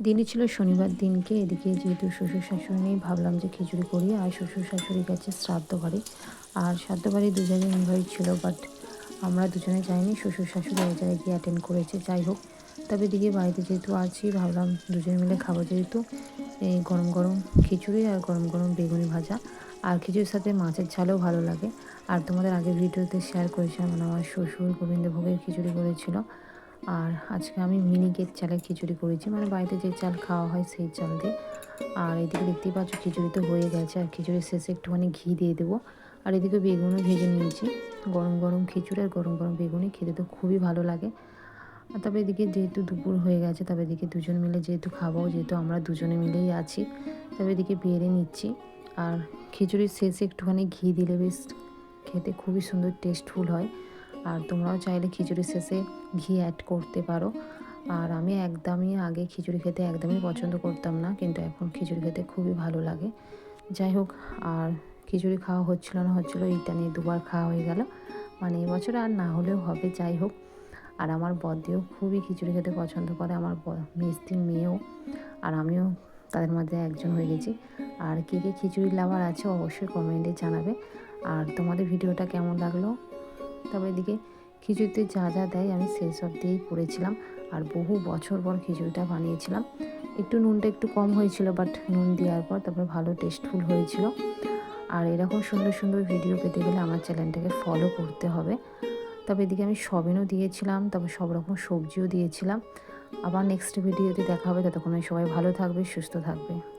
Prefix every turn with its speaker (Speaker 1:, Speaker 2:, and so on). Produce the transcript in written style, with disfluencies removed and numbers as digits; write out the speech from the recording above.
Speaker 1: দিনই ছিল শনিবার দিনকে। এদিকে যেহেতু শ্বশুর শাশুড়ি নেই, ভাবলাম যে খিচুড়ি করি। আর শ্বশুর শাশুড়ি গেছে শ্রাদ্ধ বাড়ি, আর শ্রাদ্ধ বাড়ি দু জায়গায় ইনভাইট ছিল, বাট আমরা দুজনে যাইনি। শ্বশুর শাশুড়ি এক জায়গায় গিয়ে অ্যাটেন্ড করেছে। যাই হোক, তবে এদিকে বাড়িতে যেহেতু আছি, ভাবলাম দুজনে মিলে খাবো। যেহেতু এই গরম গরম খিচুড়ি আর গরম গরম বেগুনি ভাজা, আর খিচুড়ির সাথে মাছের ঝালও ভালো লাগে। আর তোমাদের আগের ভিডিওতে শেয়ার করেছিলাম, মানে আমার শ্বশুর গোবিন্দভোগের খিচুড়ি করেছিল। আর আজকে আমি মিনিকেট চালের খিচুড়ি করেছি, মানে বাড়িতে যে চাল খাওয়া হয় সেই চাল দিয়ে। আর এদিকে দেখতেই পাচ্ছ খিচুড়ি তো হয়ে গেছে, আর খিচুড়ির শেষে একটুখানি ঘি দিয়ে দেবো। আর এদিকে বেগুনও ভেজে নিয়েছি। গরম গরম খিচুড়ি আর গরম গরম বেগুনি খেতে তো খুবই ভালো লাগে। আর তবে এদিকে যেহেতু দুপুর হয়ে গেছে, তবে এদিকে দুজন মিলে যেহেতু খাবো, যেহেতু আমরা দুজনে মিলেই আছি, তবে এদিকে বেড়ে নিচ্ছি। আর খিচুড়ির শেষে একটুখানি ঘি দিলে বেশ খেতে খুবই সুন্দর টেস্টফুল হয়। আর তোমরাও চাইলে খিচুড়ির শেষে ঘি অ্যাড করতে পারো। আর আমি একদমই আগে খিচুড়ি খেতে একদমই পছন্দ করতাম না, কিন্তু এখন খিচুড়ি খেতে খুবই ভালো লাগে। যাই হোক, আর খিচুড়ি খাওয়া হচ্ছিলো না হচ্ছিলো, এইটা নিয়ে দুবার খাওয়া হয়ে গেল। মানে এবছর আর না হলেও হবে। যাই হোক, আর আমার বড়দিও খুবই খিচুড়ি খেতে পছন্দ করে, আমার মিষ্টি মেয়েও, আর আমিও তাদের মধ্যে একজন হয়ে গেছি। আর কে কে খিচুড়ি লাভার আছে অবশ্যই কমেন্টে জানাবে। আর তোমাদের ভিডিওটা কেমন লাগলো। তবে এদিকে খিচুড়িতে যা যা দেয় আমি সেসব দিয়েই করেছিলাম। আর বহু বছর পর খিচুড়িটা বানিয়েছিলাম। একটু নুনটা একটু কম হয়েছিল, বাট নুন দেওয়ার পর তারপরে ভালো টেস্টফুল হয়েছিল। আর এরকম সুন্দর সুন্দর ভিডিও পেতে গেলে আমার চ্যানেলটাকে ফলো করতে হবে। তবে এদিকে আমি সয়াবিনও দিয়েছিলাম, তবে সব রকম সবজিও দিয়েছিলাম। আবার নেক্সট ভিডিওতে দেখা হবে। ততক্ষণে সবাই ভালো থাকবে, সুস্থ থাকবে।